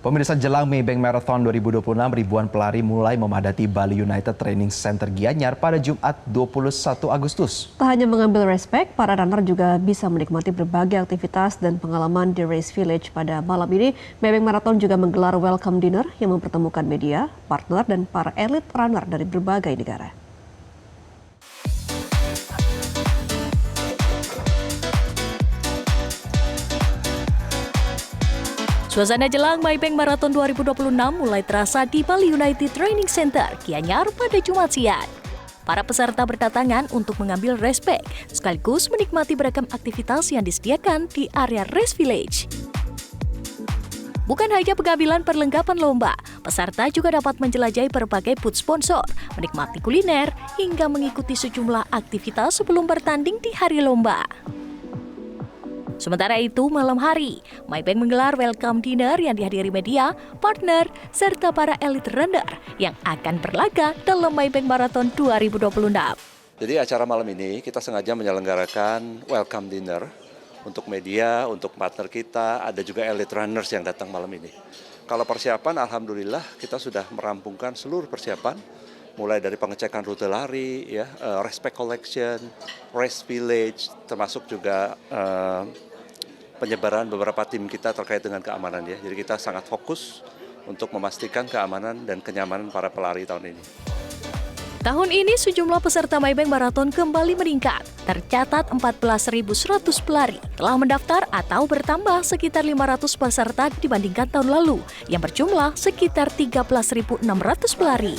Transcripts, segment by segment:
Pemirsa, jelang Maybank Marathon 2026, ribuan pelari mulai memadati Bali United Training Center Gianyar pada Jumat 21 Agustus. Tak hanya mengambil respek, para runner juga bisa menikmati berbagai aktivitas dan pengalaman di Race Village. Pada malam ini, Maybank Marathon juga menggelar welcome dinner yang mempertemukan media, partner, dan para elit runner dari berbagai negara. Suasana jelang Maybank Marathon 2026 mulai terasa di Bali United Training Center, Gianyar pada Jumat siang. Para peserta berdatangan untuk mengambil respek, sekaligus menikmati beragam aktivitas yang disediakan di area Race Village. Bukan hanya pengambilan perlengkapan lomba, peserta juga dapat menjelajahi berbagai booth sponsor, menikmati kuliner, hingga mengikuti sejumlah aktivitas sebelum bertanding di hari lomba. Sementara itu, malam hari, Maybank menggelar welcome dinner yang dihadiri media, partner, serta para elit runner yang akan berlaga dalam Maybank Marathon 2026. Jadi acara malam ini kita sengaja menyelenggarakan welcome dinner untuk media, untuk partner kita, ada juga elite runners yang datang malam ini. Kalau persiapan, alhamdulillah kita sudah merampungkan seluruh persiapan, mulai dari pengecekan rute lari, ya, respect collection, race village, termasuk juga penyebaran beberapa tim kita terkait dengan keamanan, ya. Jadi kita sangat fokus untuk memastikan keamanan dan kenyamanan para pelari tahun ini. Tahun ini sejumlah peserta Maybank Marathon kembali meningkat. Tercatat 14.100 pelari telah mendaftar atau bertambah sekitar 500 peserta dibandingkan tahun lalu yang berjumlah sekitar 13.600 pelari.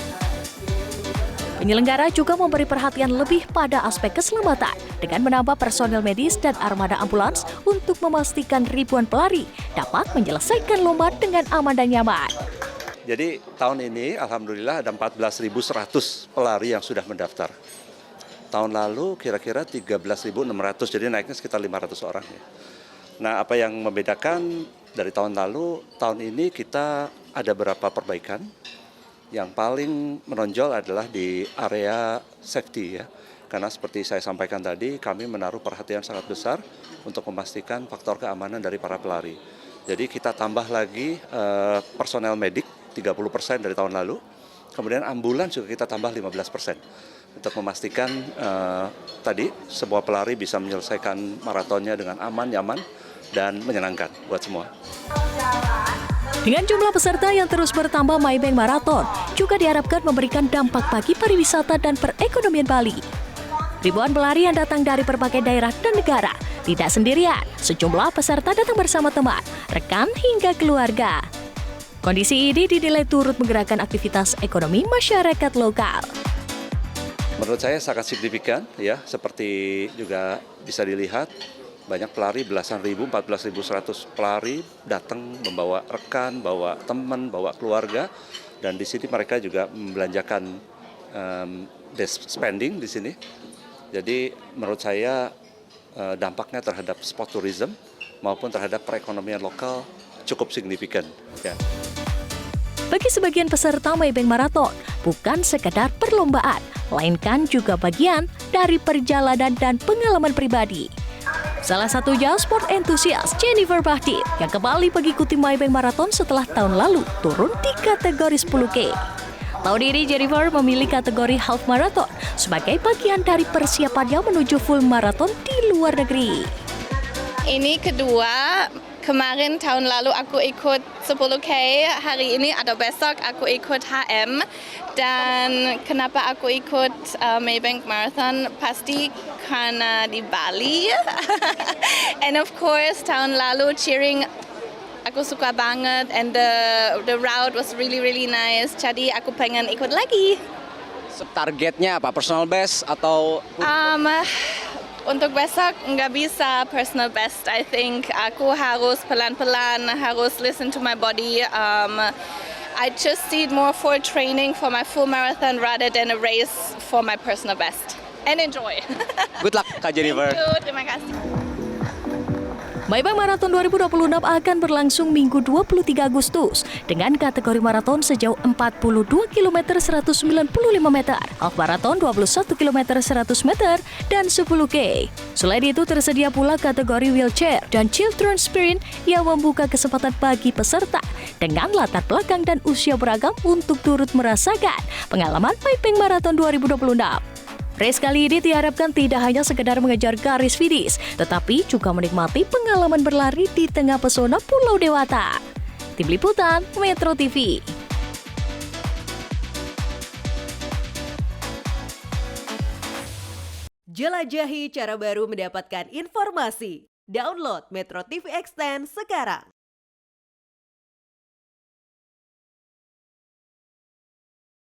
Penyelenggara juga memberi perhatian lebih pada aspek keselamatan dengan menambah personel medis dan armada ambulans untuk memastikan ribuan pelari dapat menyelesaikan lomba dengan aman dan nyaman. Jadi tahun ini alhamdulillah ada 14.100 pelari yang sudah mendaftar. Tahun lalu kira-kira 13.600, jadi naiknya sekitar 500 orang. Nah, apa yang membedakan dari tahun lalu, tahun ini kita ada beberapa perbaikan. Yang paling menonjol adalah di area safety, ya. Karena seperti saya sampaikan tadi, kami menaruh perhatian sangat besar untuk memastikan faktor keamanan dari para pelari. Jadi kita tambah lagi personel medik 30% dari tahun lalu. Kemudian ambulans juga kita tambah 15% untuk memastikan tadi sebuah pelari bisa menyelesaikan maratonnya dengan aman, nyaman, dan menyenangkan buat semua. Dengan jumlah peserta yang terus bertambah, Maybank Marathon juga diharapkan memberikan dampak bagi pariwisata dan perekonomian Bali. Ribuan pelari yang datang dari berbagai daerah dan negara tidak sendirian. Sejumlah peserta datang bersama teman, rekan, hingga keluarga. Kondisi ini dinilai turut menggerakkan aktivitas ekonomi masyarakat lokal. Menurut saya sangat signifikan, ya, seperti juga bisa dilihat. Banyak pelari, belasan ribu, 14.100 pelari datang membawa rekan, bawa teman, bawa keluarga, dan di sini mereka juga membelanjakan spending di sini. Jadi menurut saya dampaknya terhadap sport tourism maupun terhadap perekonomian lokal cukup signifikan. Ya. Bagi sebagian peserta Maybank Marathon, bukan sekedar perlombaan, melainkan juga bagian dari perjalanan dan pengalaman pribadi. Salah satunya sport entusias Jennifer Bahtit yang kembali mengikuti Maybank Marathon setelah tahun lalu turun di kategori 10K. Tahun ini Jennifer memilih kategori half marathon sebagai bagian dari persiapannya menuju full marathon di luar negeri. Ini kedua, kemarin tahun lalu aku ikut 10K, hari ini atau besok aku ikut HM. Dan kenapa aku ikut Maybank Marathon? Pasti karena di Bali. And of course tahun lalu cheering aku suka banget, and the route was really nice. Jadi aku pengen ikut lagi. Targetnya apa? Personal best atau? Untuk besok nggak bisa personal best. I think aku harus pelan-pelan, harus listen to my body. I just need more for training for my full marathon rather than a race for my personal best. And enjoy. Good luck, Kak Jennifer. Thank you, terima kasih. Maybank Marathon 2026 akan berlangsung Minggu 23 Agustus dengan kategori maraton sejauh 42 km 195 meter, half marathon 21 km 100 meter, dan 10K. Selain itu tersedia pula kategori wheelchair dan children sprint yang membuka kesempatan bagi peserta dengan latar belakang dan usia beragam untuk turut merasakan pengalaman Maybank Marathon 2026. Race kali ini diharapkan tidak hanya sekedar mengejar garis finish, tetapi juga menikmati pengalaman berlari di tengah pesona Pulau Dewata. Tim Liputan, Metro TV. Jelajahi cara baru mendapatkan informasi. Download Metro TV Extend sekarang.